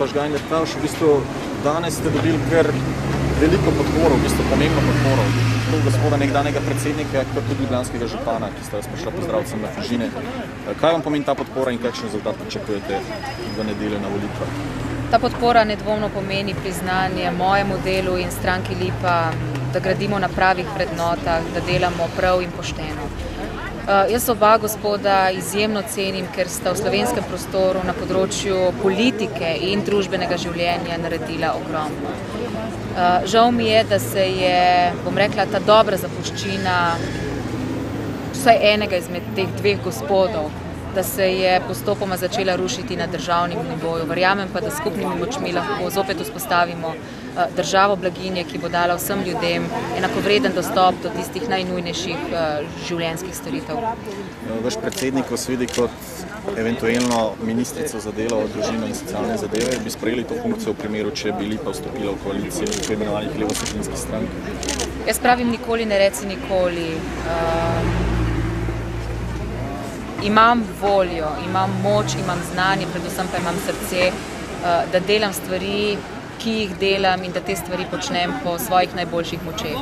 Barbara Žgajner-Tavš, v bistvu danes ste dobili kar veliko podporo, v bistvu pomembno podporo. Gospoda nekdanjega predsednika, kot tudi ljubljanskega župana, ki sta vas prišla pozdraviti sem na Fužine. Kaj vam pomeni ta podpora in kakšen rezultat pričakujete v nedeljo na volitvah? Ta podpora nedvomno pomeni priznanje mojemu delu in stranki Lipa, da gradimo na pravih vrednotah, da delamo prav in pošteno. Jaz oba gospoda izjemno cenim, ker sta v slovenskem prostoru na področju politike in družbenega življenja naredila ogromno. Žal mi je, da se je, bom rekla, ta dobra zapuščina vsaj enega izmed teh dveh gospodov, da se je postopoma začela rušiti na državnem nivoju. Verjamem pa, da skupnimi močmi lahko zopet vzpostavimo državo blaginje, ki bo dala vsem ljudem enakovreden dostop do tistih najnujnejših življenjskih storitev. Vaš predsednik vas vidi kot eventualno ministrico za delo, družino in socialne zadeve. Bi sprejeli to funkcijo v primeru, če bi Lipa vstopila v koalicijo tako imenovanih levosredinskih strank? Jaz pravim nikoli ne reci nikoli. Imam voljo, imam moč, imam znanje, predvsem pa imam srce, da delam stvari, ki jih delam in da te stvari počnem po svojih najboljših močeh.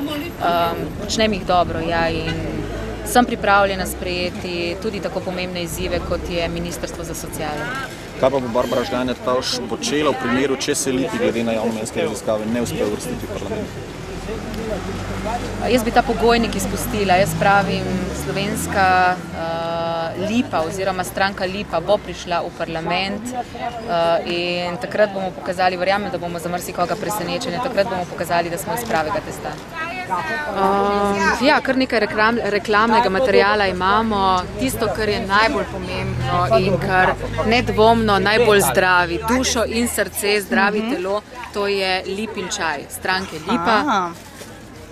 Počnem jih dobro, ja, in sem pripravljena sprejeti tudi tako pomembne izzive, kot je Ministrstvo za socialo. Kaj pa bo Barbara Žgajner-Tavš počela v primeru, če se Lipi glede na javnomnenjske raziskave ne uspe uvrstiti v parlament? Jaz bi ta pogojnik izpustila. Jaz pravim, slovenska Lipa oziroma stranka Lipa bo prišla v parlament in takrat bomo pokazali, verjamem, da bomo za marsikoga presenečeni, takrat bomo pokazali, da smo iz pravega testa. Ja, kar nekaj reklamnega materiala imamo. Tisto, kar je najbolj pomembno in kar nedvomno najbolj zdravi dušo in srce, zdravi telo, to je Lipin čaj, stranke Lipa.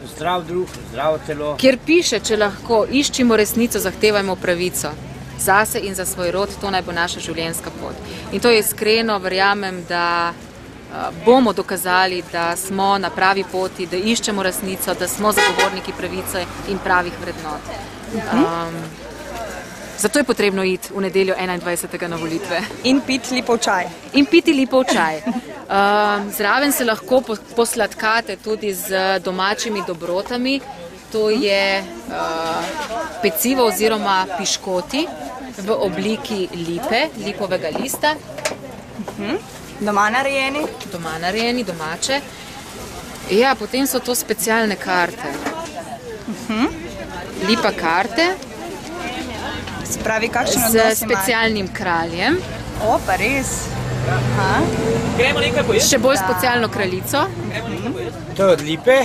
Zdrav duh, zdravo telo. Kjer piše, če lahko iščimo resnico, zahtevajmo pravico. Zase in za svoj rod, to naj bo naša življenjska pot. In to je iskreno, verjamem, da bomo dokazali, da smo na pravi poti, da iščemo resnico, da smo zagovorniki pravice in pravih vrednot. Zato je potrebno iti v nedeljo 21. na volitve. In piti Lipov čaj. In piti Lipov čaj. Zraven se lahko posladkate tudi z domačimi dobrotami. To je pecivo oziroma piškoti v obliki lipe, lipovega lista. Doma narejeni? Doma narejeni, domače. Ja, potem so to specialne karte. Lipa karte. Se pravi, kakšen odnos imajo? Z specialnim kraljem. O, pa res. Še bolj specialno kraljico. To je od Lipe.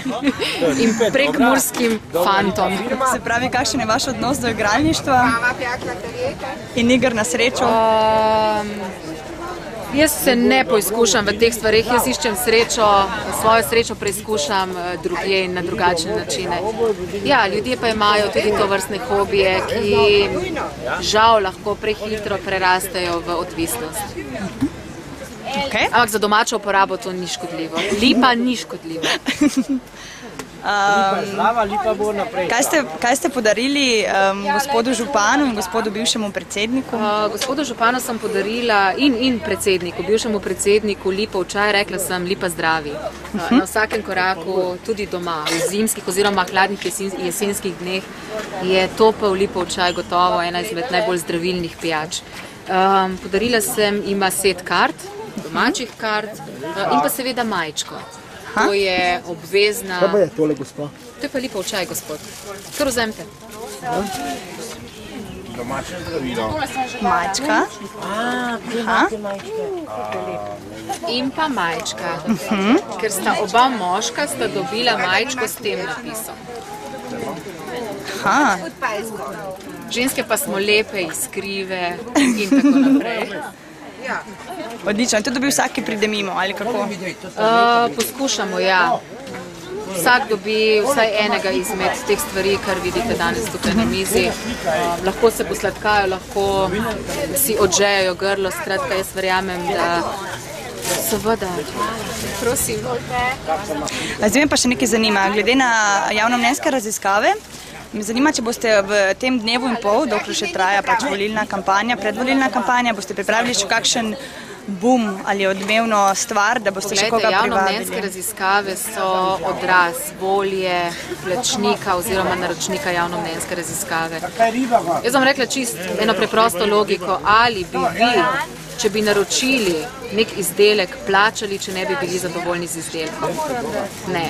In prekmurskim fantom. Se pravi, kakšen je vaš odnos do igralništva in iger na srečo? Jaz se ne poizkušam v teh stvareh, jaz iščem srečo, svojo srečo preizkušam drugje in na drugačne načine. Ja, ljudje pa imajo tudi to vrstne hobije, ki žal lahko prehitro prerastejo v odvisnost. Ampak za domačo uporabo to ni škodljivo. Lipa ni škodljiva. Kaj ste podarili gospodu županu in gospodu bivšemu predsedniku? Gospodu županu sem podarila in predsedniku, bivšemu predsedniku Lipov čaj, rekla sem Lipa zdravi. Na vsakem koraku, tudi doma, v zimskih oziroma hladnih jesenskih dneh je topel Lipov čaj gotovo ena izmed najbolj zdravilnih pijač. Podarila sem jima set kart, domačih kart in pa seveda majčko. To je obvezna... Kaj pa je tole, gospa? To je pa Lipov čaj, gospod. Kar vzemite. Domače zdravilo. Majčka. In pa majčka. Ker sta oba moška, sta dobila majčko s tem napisom. Ženske pa smo lepe, iskrive in tako naprej. Odlično. In to dobi vsak, ki pride mimo, ali kako? Poskušamo, ja. Vsak dobi vsaj enega izmed teh stvari, kar vidite danes tukaj na mizi. Lahko se posladkajo, lahko si odžejajo grlo, skratka, jaz verjamem, da seveda. Prosim. Zdaj me pa še nekaj zanima. Glede na javnomnenjske raziskave, me zanima, če boste v tem dnevu in pol, dokler še traja pač volilna kampanja, predvolilna kampanja, boste pripravili še kakšen boom ali odmevno stvar, da boste še koga privabili? Javnomnenjske raziskave so odraz volje plačnika oziroma naročnika javnomnenjske raziskave. Jaz vam rekla čisto eno preprosto logiko, ali bi vi, če bi naročili nek izdelek, plačali, če ne bi bili zadovoljni z izdelkom? Ne.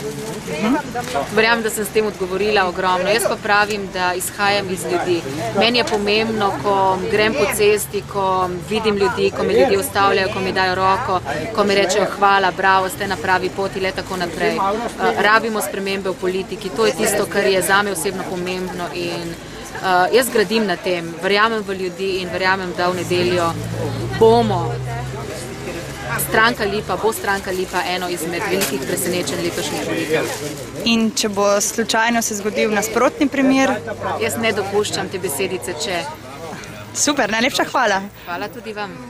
Verjamem, da sem s tem odgovorila ogromno. Jaz pa pravim, da izhajam iz ljudi. Meni je pomembno, ko grem po cesti, ko vidim ljudi, ko me ljudje ustavljajo, ko mi dajo roko, ko mi rečejo hvala, bravo, ste na pravi poti, le tako naprej. Rabimo spremembe v politiki. To je tisto, kar je zame osebno pomembno in jaz gradim na tem. Verjamem v ljudi in verjamem, da v nedeljo bomo stranka Lipa eno izmed velikih presenečenj letošnjih volitev. In če bo slučajno se zgodil nasprotni primer? Jaz ne dopuščam te besedice, če. Super, najlepša hvala. Hvala tudi vam.